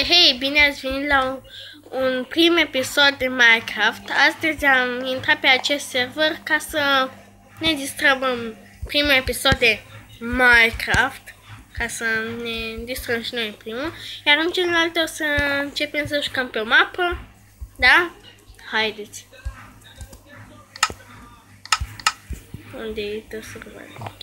Hei, bine ați venit la un prim episod de Minecraft. Astăzi am intrat pe acest server ca să ne distrăm în primul episod de Minecraft, ca să ne distrăm și noi primul, iar în celălalt o să începem să jucăm pe o mapă, da? Haideți! Unde e de survival?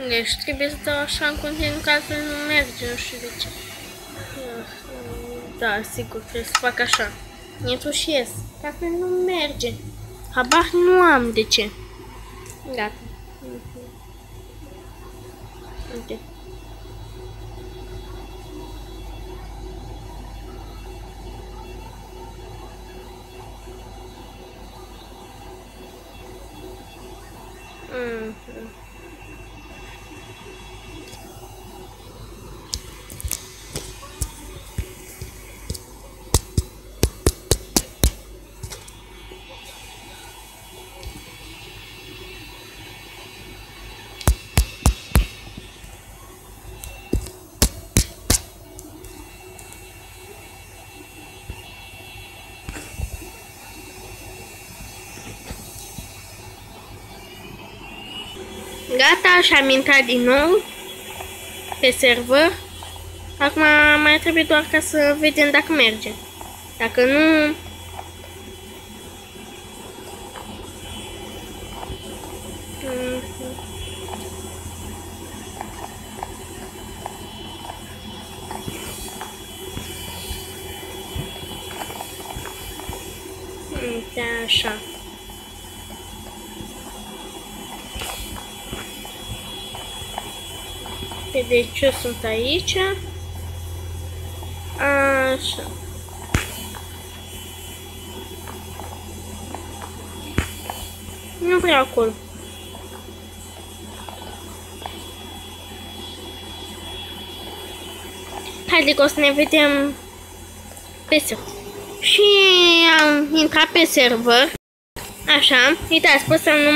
Deci trebuie să dau așa în continuu că altfel nu merge, nu știu de ce. Da, sigur, trebuie să fac așa. Intru și ies, că altfel nu merge. Habar nu am de ce. Gata. Uite. Gata, și am intrat din nou pe server. Acum mai trebuie doar ca să vedem dacă merge. Dacă nu... Uite așa. Deci eu sunt aici. Așa. Nu vreau acolo. Haide că o să ne vedem pe server. Și am intrat pe server. Așa. Uitați, pe ăsta nu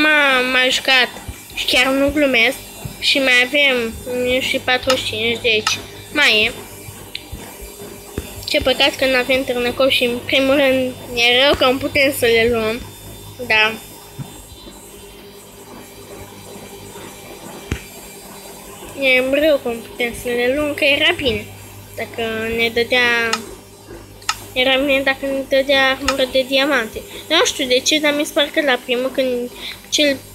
m-a jucat. Și chiar nu glumesc. Și mai avem și 45, deci mai e. Ce păcat că nu avem târnăcop și în primul rând e rău că nu putem să le luăm. Da. E rău că nu putem să le luăm, că era bine. Dacă ne dădea... Era bine dacă ne dădea armură de diamante. Nu știu de ce, dar mi se pare că la primul, când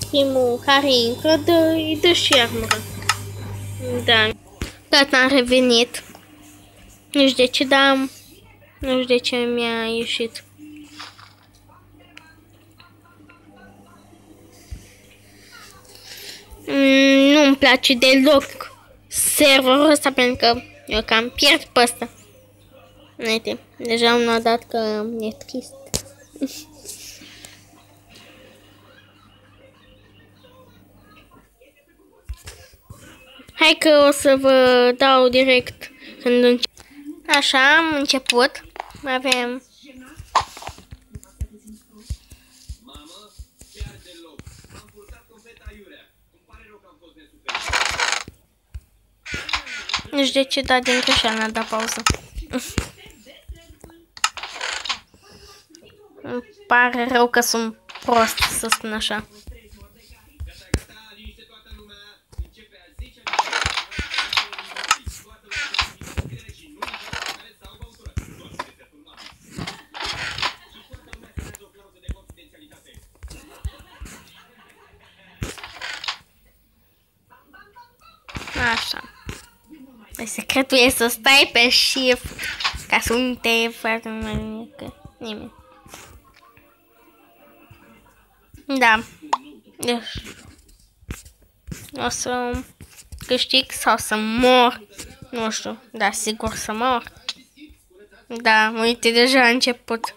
primul care intră, îi dă și armură. Da. Gata, am revenit. Nu știu de ce, dar nu știu de ce mi-a ieșit. Nu-mi place deloc serverul ăsta, pentru că eu cam pierd pe ăsta. Uite, deja unul a dat că e trist. Hai că o să vă dau direct când încep. Așa, am început. Avem... Nu știu de ce, dar din greșeală n-a dat pauză. Îmi pare rău că sunt prost, să spun așa. Așa. Secretul e să stai pe shift ca să nu te facă nimeni. Da. Deci, o să câștig sau să mor. Nu știu, dar sigur să mor. Da, uite, deja a început.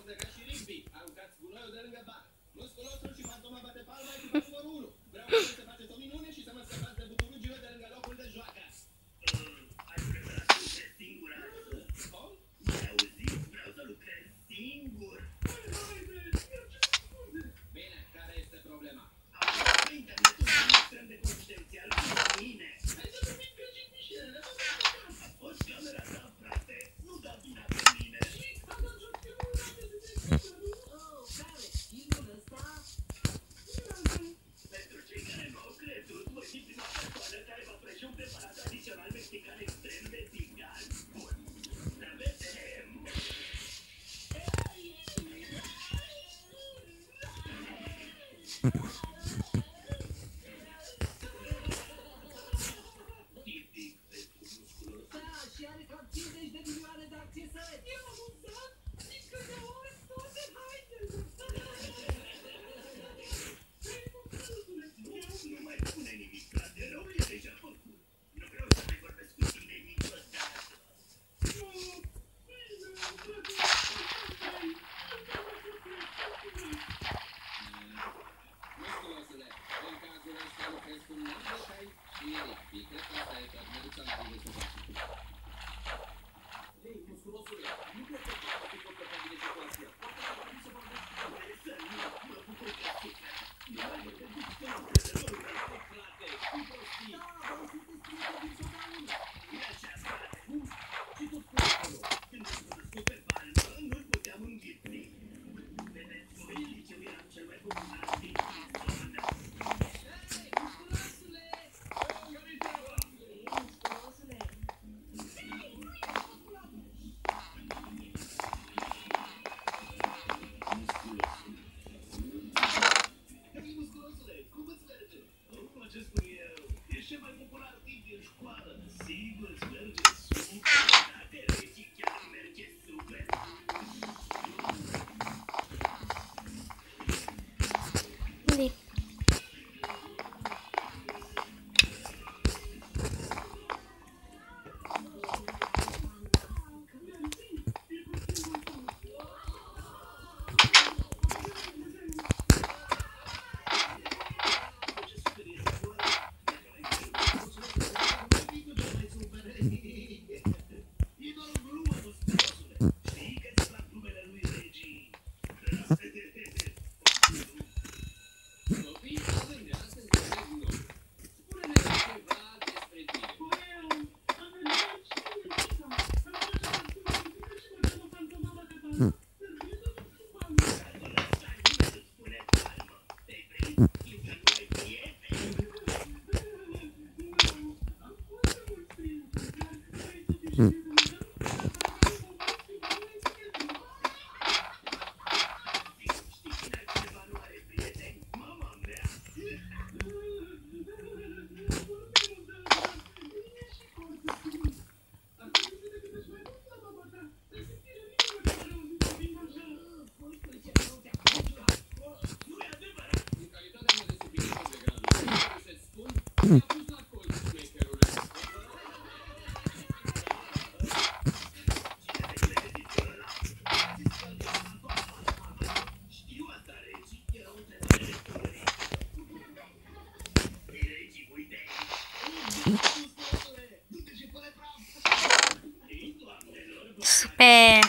Super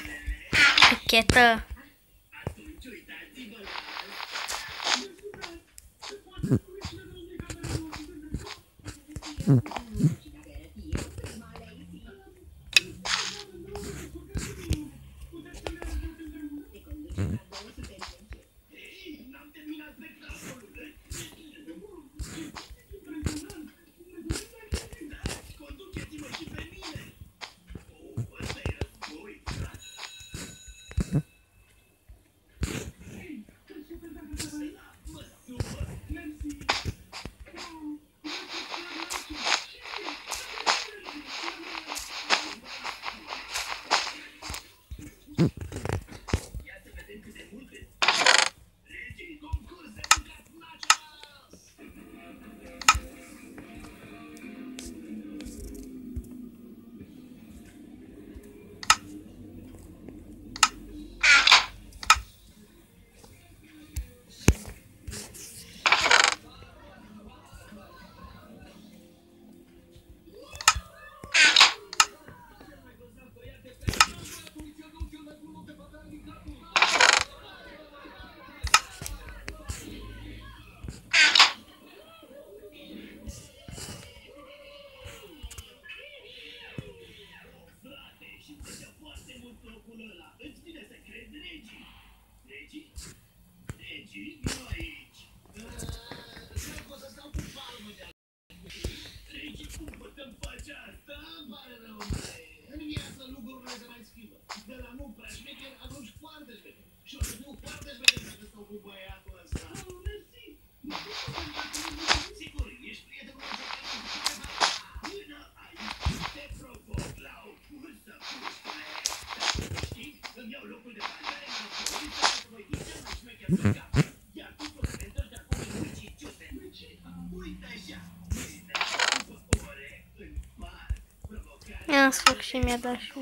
pichetă. În sfârșit mi-a dat și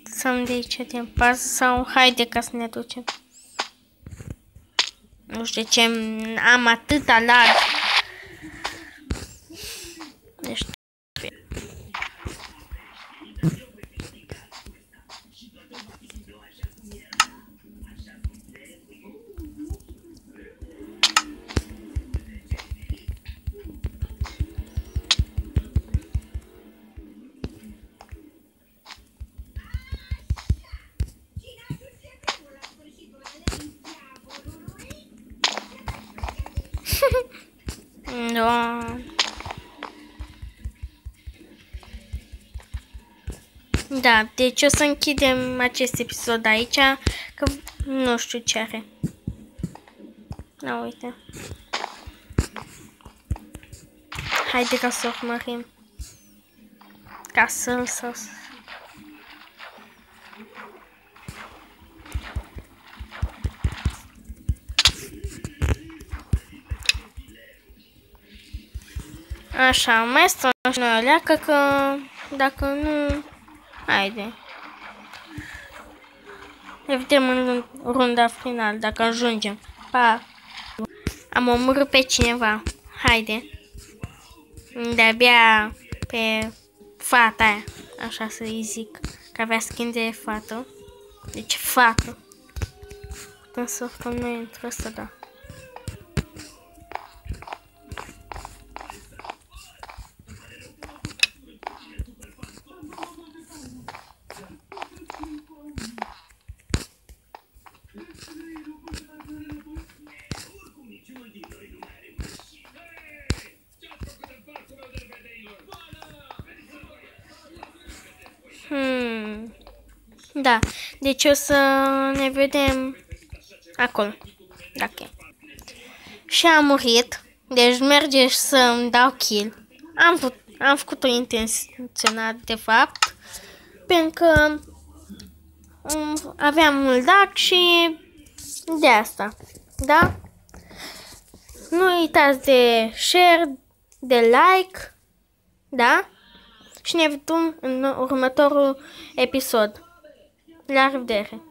să-mi de aici din pas sau haide ca să ne ducem. Nu știu de ce am atâta larg. Deci da, deci o să închidem acest episod aici, că nu știu ce are. Na, uite. Haide ca să urmărim. Ca să-l Așa, mai stăm și noi o leacă, că dacă nu... Haide. Ne vedem în runda final, dacă ajungem. Pa! Am omorât pe cineva. Haide. De-abia pe fata aia, așa să-i zic, că avea skin de fată. Deci fată. Putem să urcăm noi într-o ăsta, da. Da, deci o să ne vedem acolo, dacă. Și am murit, deci merge să-mi dau kill. Am făcut-o intenționat, de fapt, pentru că aveam mult dac și de asta, da? Nu uitați de share, de like, da? Și ne vedem în următorul episod. La revedere!